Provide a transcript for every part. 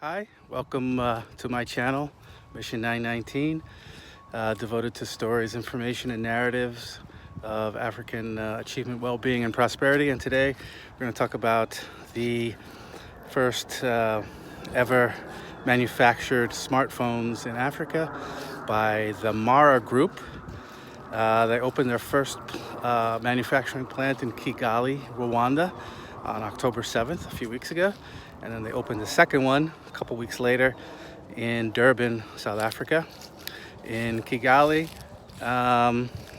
Hi, welcome to my channel, Mission 919, devoted to stories, information, and narratives of African achievement, well-being, and prosperity. And today we're going to talk about the first ever manufactured smartphones in Africa by the Mara Group. They opened their first manufacturing plant in Kigali, Rwanda, on October 7th, a few weeks ago. And then they opened the second one a couple weeks later in Durban, South Africa. In Kigali,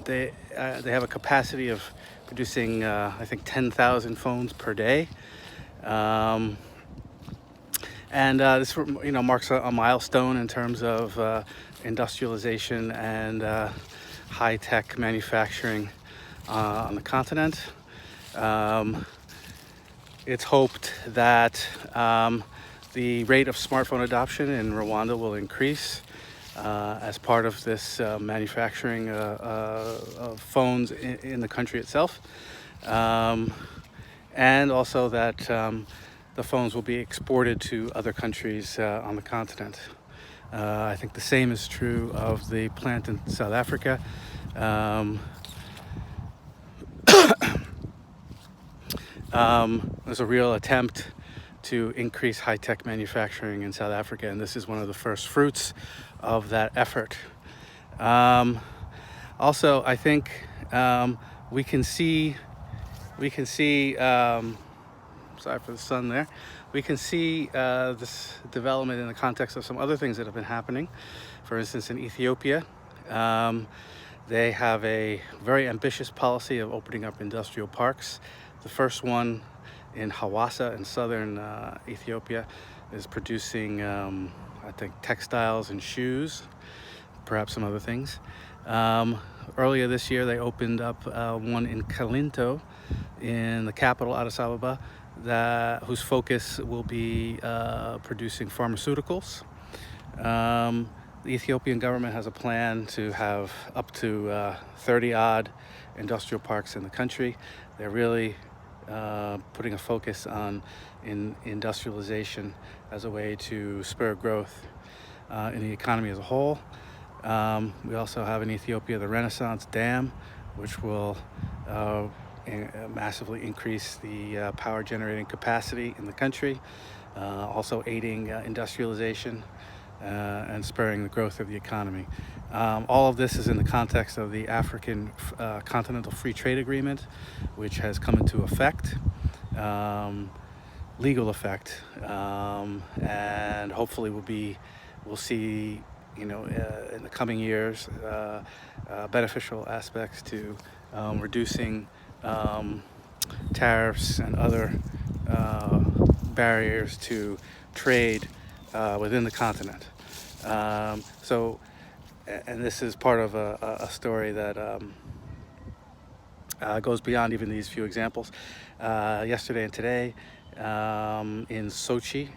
they have a capacity of producing, I think, 10,000 phones per day. This marks a milestone in terms of industrialization and high-tech manufacturing on the continent. It's hoped that the rate of smartphone adoption in Rwanda will increase as part of this manufacturing of phones in the country itself, and also that the phones will be exported to other countries on the continent. I think the same is true of the plant in South Africa. There's a real attempt to increase high-tech manufacturing in South Africa, and this is one of the first fruits of that effort. Also, I think we can see. Sorry for the sun there. We can see this development in the context of some other things that have been happening. For instance, in Ethiopia, they have a very ambitious policy of opening up industrial parks. The first one in Hawassa in southern Ethiopia is producing, I think, textiles and shoes, perhaps some other things. Earlier this year, they opened up one in Kalinto, in the capital, Addis Ababa, whose focus will be producing pharmaceuticals. The Ethiopian government has a plan to have up to 30-odd industrial parks in the country. They're really putting a focus on industrialization as a way to spur growth in the economy as a whole. We also have in Ethiopia the Renaissance Dam, which will massively increase the power generating capacity in the country, also aiding industrialization and spurring the growth of the economy. All of this is in the context of the African Continental Free Trade Agreement, which has come into effect, legal effect, and hopefully we'll see, in the coming years, beneficial aspects to reducing tariffs and other barriers to trade within the continent. And this is part of a story that goes beyond even these few examples. Yesterday and today, in Sochi,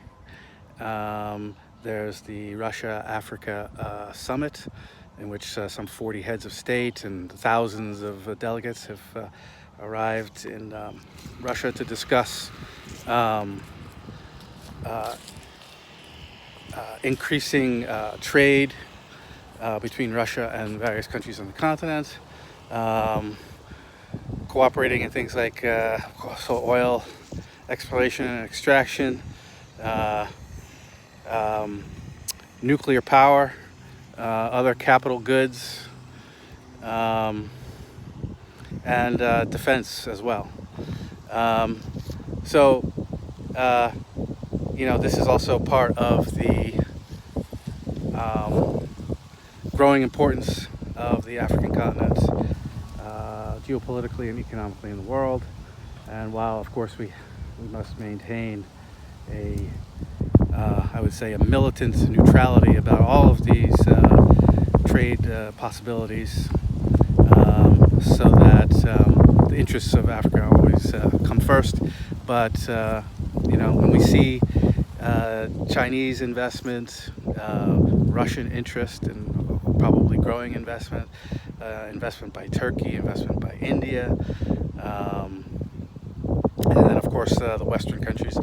there's the Russia-Africa Summit, in which some 40 heads of state and thousands of delegates have arrived in Russia to discuss increasing trade between Russia and various countries on the continent, cooperating in things like oil exploration and extraction, nuclear power, other capital goods, and defense as well. This is also part of the growing importance of the African continent, geopolitically and economically in the world. And while, of course, we must maintain I would say, a militant neutrality about all of these trade possibilities, so that the interests of Africa always come first. But when we see Chinese investment, Russian interest, and probably growing investment by Turkey, investment by India, and then of course the Western countries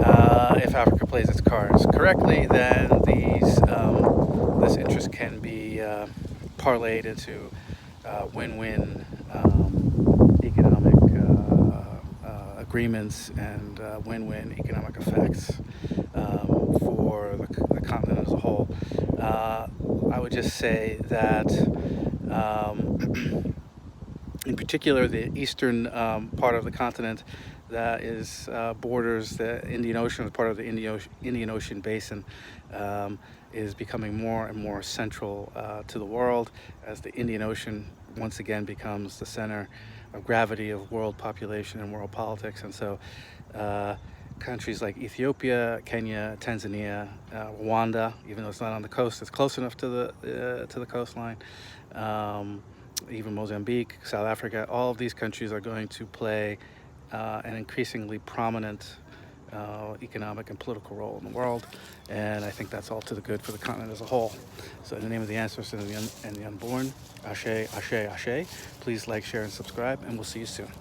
If Africa plays its cards correctly, then this interest can be parlayed into win-win economic agreements and win-win economic effects for the continent as a whole. I would just say that in particular the eastern part of the continent that is borders the Indian Ocean, as part of the Indian Ocean basin, is becoming more and more central to the world, as the Indian Ocean once again becomes the center of gravity of world population and world politics. And so countries like Ethiopia, Kenya, Tanzania, Rwanda, even though it's not on the coast, it's close enough to the coastline, even Mozambique, South Africa, all of these countries are going to play an increasingly prominent economic and political role in the world, and I think that's all to the good for the continent as a whole. So in the name of the ancestors and the unborn, Ashe, Ashe, Ashe, please like, share, and subscribe, and we'll see you soon.